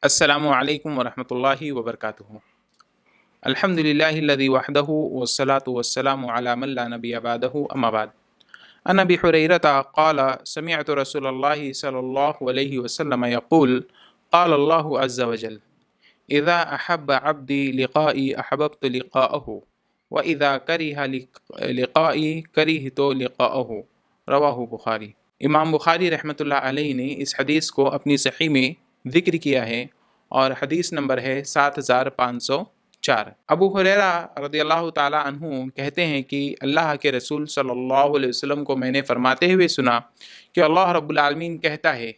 अस्सलामु अलैकुम वरहमतुल्लाहि वबरकातुहू। अल्हम्दुलिल्लाहिल्लज़ी वहदहू वस्सलातु वस्सलामु अला मन ला नबिय्य बअदहू अम्मा बाद। अन अबी हुरैरता क़ाल समिअतु रसूलल्लाहि सल्लल्लाहु अलैहि वसल्लम यक़ूल क़ाल अल्लाहु अज़्ज़ वजल इज़ा अहब्ब अब्दी लिक़ाई अहबब्तु लिक़ाअहू व इज़ा करिहा लिक़ाई करिहतु लिक़ाअहू। रवाहु बुखारी। इमाम बुखारी रहमतुल्लाह अलैहि ने इस हदीस को अपनी सही में ज़िक्र किया है और हदीस नंबर है 7504। अबू हुरैरा रज़ियल्लाहु ताला अन्हु कहते हैं कि अल्लाह के रसूल सल्लल्लाहु अलैहि वसल्लम को मैंने फरमाते हुए सुना कि अल्लाह रब्बुल आलमीन कहता है,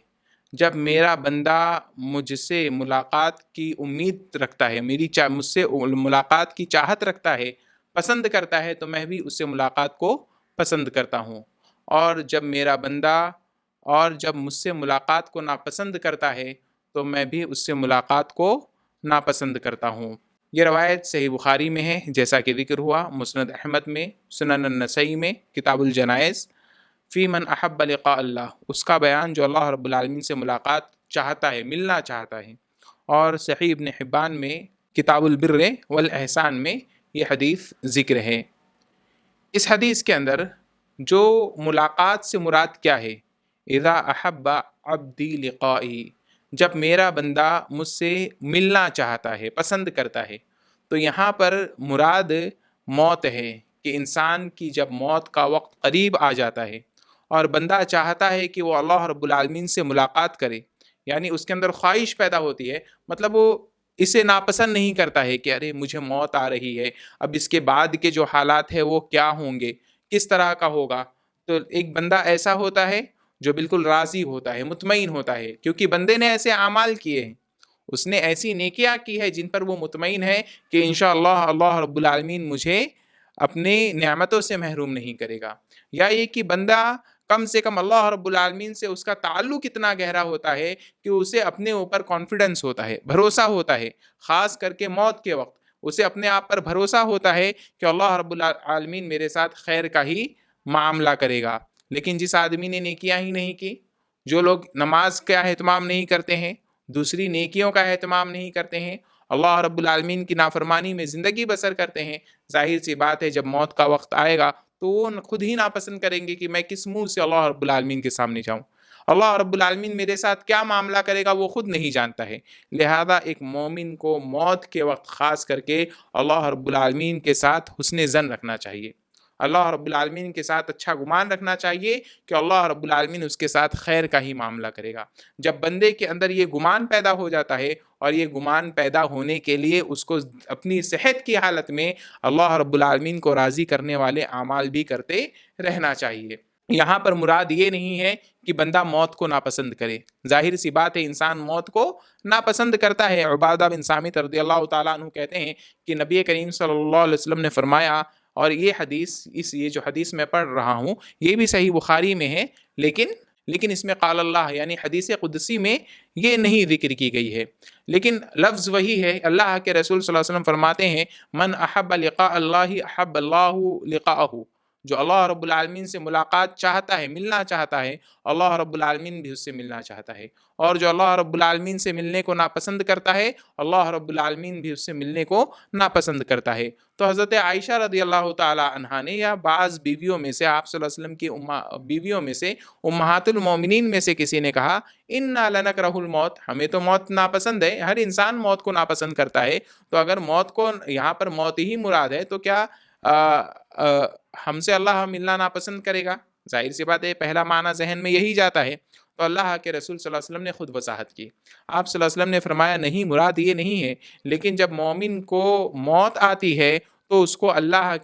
जब मेरा बंदा मुझसे मुलाकात की उम्मीद रखता है, मुझसे मुलाकात की चाहत रखता है, पसंद करता है, तो मैं भी उससे मुलाकात को पसंद करता हूँ। और जब मुझसे मुलाकात को नापसंद करता है तो मैं भी उससे मुलाकात को नापसंद करता हूँ। ये रवायत सही बुखारी में है, जैसा कि जिक्र हुआ, मुस्नद अहमद में, सुनन नसई में, किताबुल जनाइज़, फ़ी मन अहब्ब लिक़ा अल्लाह, उसका बयान जो अल्लाह रब्बुल आलमीन से मुलाकात चाहता है, मिलना चाहता है, और सही इब्न हिब्बान में किताबुल बिर्र वल एहसान में ये हदीस ज़िक्र है। इस हदीस के अंदर जो मुलाकात से मुराद क्या है, इज़ा अहब्बा अब्दी लिक़ाई, जब मेरा बंदा मुझसे मिलना चाहता है, पसंद करता है, तो यहाँ पर मुराद मौत है कि इंसान की जब मौत का वक्त करीब आ जाता है और बंदा चाहता है कि वो अल्लाह रब्बुल आलमीन से मुलाकात करे, यानी उसके अंदर ख्वाहिश पैदा होती है, मतलब वो इसे नापसंद नहीं करता है कि अरे मुझे मौत आ रही है, अब इसके बाद के जो हालात है वो क्या होंगे, किस तरह का होगा। तो एक बंदा ऐसा होता है जो बिल्कुल राज़ी होता है, मुतमईन होता है, क्योंकि बंदे ने ऐसे आमाल किए हैं, उसने ऐसी नेकियां की है जिन पर वो मुतमईन है कि इंशाअल्लाह अल्लाह रब्बुल आलमीन मुझे अपने नेमतों से महरूम नहीं करेगा। या ये कि बंदा कम से कम अल्लाह रब्बुल आलमीन से उसका ताल्लुक इतना गहरा होता है कि उसे अपने ऊपर कॉन्फिडेंस होता है, भरोसा होता है, ख़ास करके मौत के वक्त उसे अपने आप पर भरोसा होता है कि अल्लाह रब्बुल आलमीन मेरे साथ खैर का ही मामला करेगा। लेकिन जिस आदमी ने नेकियां ही नहीं की, जो लोग नमाज का एहतमाम नहीं करते हैं, दूसरी नेकियों का एहतमाम नहीं करते हैं, अल्लाह रब्बुल आलमीन की नाफरमानी में ज़िंदगी बसर करते हैं, जाहिर सी बात है जब मौत का वक्त आएगा तो वो खुद ही नापसंद करेंगे कि मैं किस मुंह से अल्लाह रब्बुल आलमीन के सामने जाऊं। अल्लाह रब्बुल आलमीन मेरे साथ क्या मामला करेगा वो खुद नहीं जानता है। लिहाजा एक मोमिन को मौत के वक्त ख़ास करके अल्लाह रब्बुल आलमीन के साथ हुस्न ज़न रखना चाहिए, अल्लाह रब्बुल आलमीन के साथ अच्छा गुमान रखना चाहिए कि अल्लाह रब्बुल आलमीन उसके साथ खैर का ही मामला करेगा। जब बंदे के अंदर ये गुमान पैदा हो जाता है, और ये गुमान पैदा होने के लिए उसको अपनी सेहत की हालत में अल्लाह रब्बुल आलमीन को राज़ी करने वाले आमाल भी करते रहना चाहिए। यहाँ पर मुराद ये नहीं है कि बंदा मौत को नापसंद करे, जाहिर सी बात है इंसान मौत को नापसंद करता है। उबादा बिन सामित रज़ियल्लाहु ताला अन्हु कहते हैं कि नबी करीम सल्लल्लाहु अलैहि वसल्लम ने फरमाया, और ये हदीस ये जो हदीस मैं पढ़ रहा हूँ ये भी सही बुखारी में है, लेकिन इसमें क़ाल अल्लाह यानी हदीस कुदसी में ये नहीं जिक्र की गई है, लेकिन लफ्ज़ वही है। अल्लाह के रसूल सल्लल्लाहु अलैहि वसल्लम फरमाते हैं, मन अहब्ब लिक़ा अल्लाहि अहब्ब अल्लाहु लिक़ाअहू, जो अल्लाह रब्बुल आलमीन से मुलाकात चाहता है, मिलना चाहता है, अल्लाह रब्बुल आलमीन भी उससे मिलना चाहता है। और जो अल्लाह रब्बुल आलमीन से मिलने को नापसंद करता है, अल्लाह रब्बुल आलमीन भी उससे मिलने को नापसंद करता है। तो हज़रत आयशा रज़ियल्लाहु ताला अन्हा ने, या बाज़ बीवियों में से, आप सल्लल्लाहु अलैहि वसल्लम की बीवियों में से, उम्महातुल मोमिनीन में से किसी ने कहा, इन्ना लनकरहुल मौत, हमें तो मौत नापसंद है, हर इंसान मौत को नापसंद करता है। तो अगर मौत को यहाँ पर मौत ही मुराद है तो क्या हमसे अल्लाह मिलना नापसंद करेगा? जाहिर सी बात है पहला माना जहन में यही जाता है। तो अल्लाह के रसूल सल्लल्लाहु अलैहि वसल्लम ने खुद वजाहत की। आप सल्लल्लाहु अलैहि वसल्लम ने फरमाया, नहीं, मुराद ये नहीं है, लेकिन जब मोमिन को मौत आती है तो उसको अल्लाह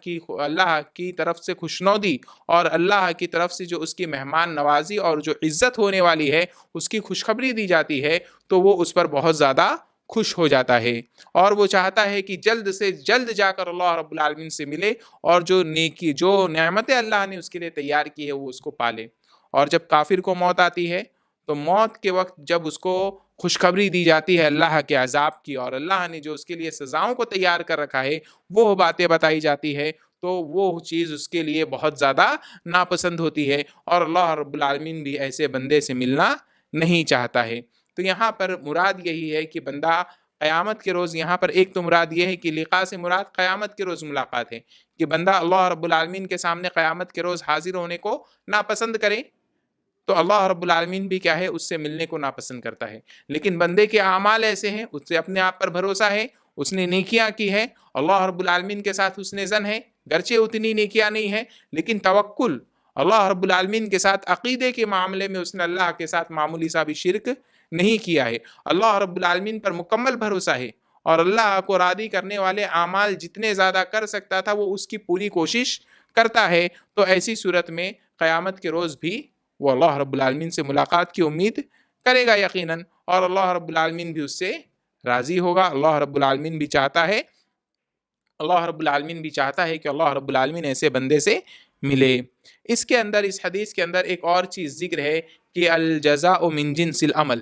की तरफ से खुशनौदी और अल्लाह की तरफ से जो उसकी मेहमान नवाजी और जो इज़्ज़त होने वाली है उसकी खुशखबरी दी जाती है, तो वो उस पर बहुत ज़्यादा खुश हो जाता है और वो चाहता है कि जल्द से जल्द जाकर अल्लाह रब्बुल आलमीन से मिले और जो नेकी, जो नेमतें अल्लाह ने उसके लिए तैयार की है वो उसको पाले। और जब काफिर को मौत आती है तो मौत के वक्त जब उसको खुशखबरी दी जाती है अल्लाह के अजाब की और अल्लाह ने जो उसके लिए सजाओं को तैयार कर रखा है वो बातें बताई जाती है, तो वो चीज़ उसके लिए बहुत ज़्यादा नापसंद होती है और अल्लाह रब्बुल आलमीन भी ऐसे बंदे से मिलना नहीं चाहता है। تو یہاں پر مراد یہی ہے کہ بندہ قیامت کے روز، یہاں پر ایک تو مراد یہ ہے کہ لقاء سے مراد قیامت کے روز ملاقات ہے، کہ بندہ اللہ رب العالمین کے سامنے قیامت کے روز حاضر ہونے کو ناپسند کرے، تو اللہ رب العالمین بھی کیا ہے، اس سے ملنے کو ناپسند کرتا ہے۔ لیکن بندے کے اعمال ایسے ہیں، اس سے اپنے آپ پر بھروسہ ہے، اس نے نیکیاں کی ہے، اللہ رب العالمین کے ساتھ حسن ظن ہے، گرچہ اتنی نیکیاں نہیں ہیں لیکن توکل اللہ رب العالمین کے ساتھ، عقیدے کے معاملے میں اس نے اللہ کے ساتھ معمولی سا بھی شرک نہیں کیا ہے، اللہ رب العالمین پر مکمل بھروسہ ہے، اور اللہ کو راضی کرنے والے اعمال جتنے زیادہ کر سکتا تھا وہ اس کی پوری کوشش کرتا ہے، تو ایسی صورت میں قیامت کے روز بھی وہ اللہ رب العالمین سے ملاقات کی امید کرے گا یقیناً، اور اللہ رب العالمین بھی اس سے راضی ہوگا۔ اللہ رب العالمین بھی چاہتا ہے کہ اللہ رب العالمین ایسے بندے سے ملے۔ اس کے اندر، اس حدیث کے اندر ایک اور چیز ذکر ہے کہ الجزاء من جنس العمل،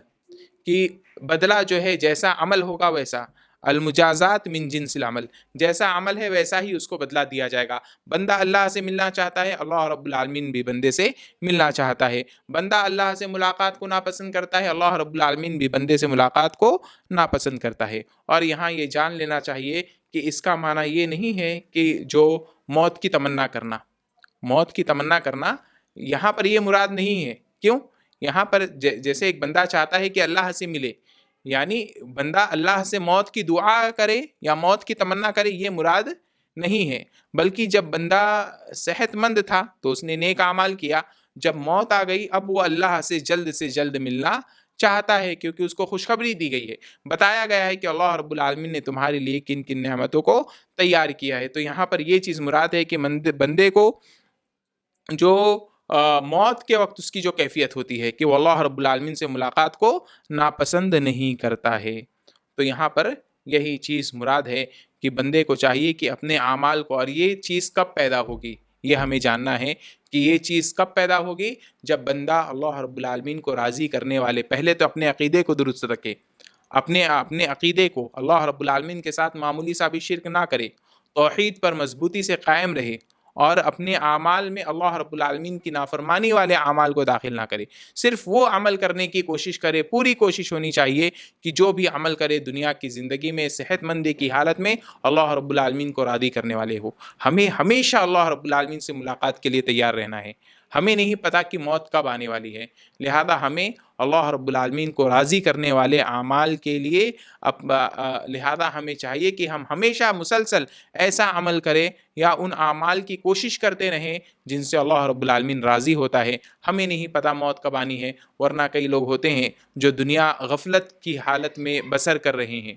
کہ بدلہ جو ہے جیسا عمل ہوگا ویسا، المجازات من جنس العمل، جیسا عمل ہے ویسا ہی اس کو بدلہ دیا جائے گا۔ بندہ اللہ سے ملنا چاہتا ہے، اللہ رب العالمین بھی بندے سے ملنا چاہتا ہے۔ بندہ اللہ سے ملاقات کو ناپسند کرتا ہے، اللہ رب العالمین بھی بندے سے ملاقات کو ناپسند کرتا ہے۔ اور یہاں یہ جان لینا چاہیے کہ اس کا معنی یہ نہیں ہے کہ جو موت کی تمنا کرنا یہاں پر یہ مراد نہیں ہے۔ کیوں؟ یہاں پر جیسے ایک بندہ چاہتا ہے کہ اللہ سے ملے، یعنی بندہ اللہ سے موت کی دعا کرے یا موت کی تمنا کرے، یہ مراد نہیں ہے، بلکہ جب بندہ صحت مند تھا تو اس نے نیک اعمال کیا، جب موت آ گئی اب وہ اللہ سے جلد ملنا چاہتا ہے، کیونکہ اس کو خوشخبری دی گئی ہے، بتایا گیا ہے کہ اللہ رب العالمین نے تمہارے لیے کن کن نعمتوں کو تیار کیا ہے۔ تو یہاں پر یہ چیز مراد ہے کہ بندے کو جو موت کے وقت اس کی جو کیفیت ہوتی ہے کہ وہ اللہ رب العالمین سے ملاقات کو ناپسند نہیں کرتا ہے، تو یہاں پر یہی چیز مراد ہے کہ بندے کو چاہیے کہ اپنے اعمال کو، اور یہ چیز کب پیدا ہوگی یہ ہمیں جاننا ہے کہ یہ چیز کب پیدا ہوگی، جب بندہ اللہ رب العالمین کو راضی کرنے والے، پہلے تو اپنے عقیدے کو درست رکھے، اپنے عقیدے کو اللہ رب العالمین کے ساتھ معمولی سا بھی شرک نہ کرے، توحید پر مضبوطی سے قائم رہے، اور اپنے اعمال میں اللہ رب العالمین کی نافرمانی والے اعمال کو داخل نہ کرے، صرف وہ عمل کرنے کی کوشش کرے، پوری کوشش ہونی چاہیے کہ جو بھی عمل کرے دنیا کی زندگی میں صحت مندی کی حالت میں اللہ رب العالمین کو راضی کرنے والے ہو۔ ہمیں ہمیشہ اللہ رب العالمین سے ملاقات کے لیے تیار رہنا ہے، ہمیں نہیں پتا کہ موت کب آنے والی ہے، لہذا ہمیں اللہ رب العالمین کو راضی کرنے والے اعمال کے لیے لہذا ہمیں چاہیے کہ ہم ہمیشہ مسلسل ایسا عمل کریں یا ان اعمال کی کوشش کرتے رہیں جن سے اللہ رب العالمین راضی ہوتا ہے۔ ہمیں نہیں پتا موت کب آنی ہے، ورنہ کئی لوگ ہوتے ہیں جو دنیا غفلت کی حالت میں بسر کر رہے ہیں،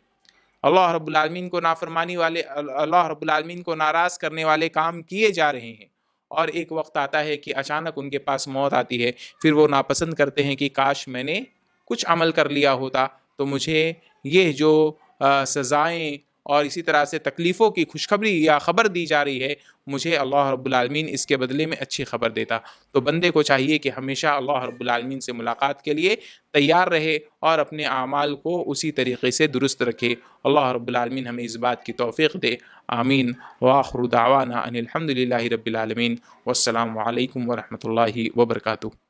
اللہ رب العالمین کو نافرمانی والے، اللہ رب العالمین کو ناراض کرنے والے کام کیے جا رہے ہیں، اور ایک وقت آتا ہے کہ اچانک ان کے پاس موت آتی ہے، پھر وہ ناپسند کرتے ہیں کہ کاش میں نے کچھ عمل کر لیا ہوتا تو مجھے یہ جو سزائیں اور اسی طرح سے تکلیفوں کی خوشخبری یا خبر دی جا رہی ہے، مجھے اللہ رب العالمین اس کے بدلے میں اچھی خبر دیتا۔ تو بندے کو چاہیے کہ ہمیشہ اللہ رب العالمین سے ملاقات کے لیے تیار رہے اور اپنے اعمال کو اسی طریقے سے درست رکھے۔ اللہ رب العالمین ہمیں اس بات کی توفیق دے، آمین۔ وآخر دعوانا ان الحمد للہ رب العالمین، والسلام علیکم ورحمۃ اللہ وبرکاتہ۔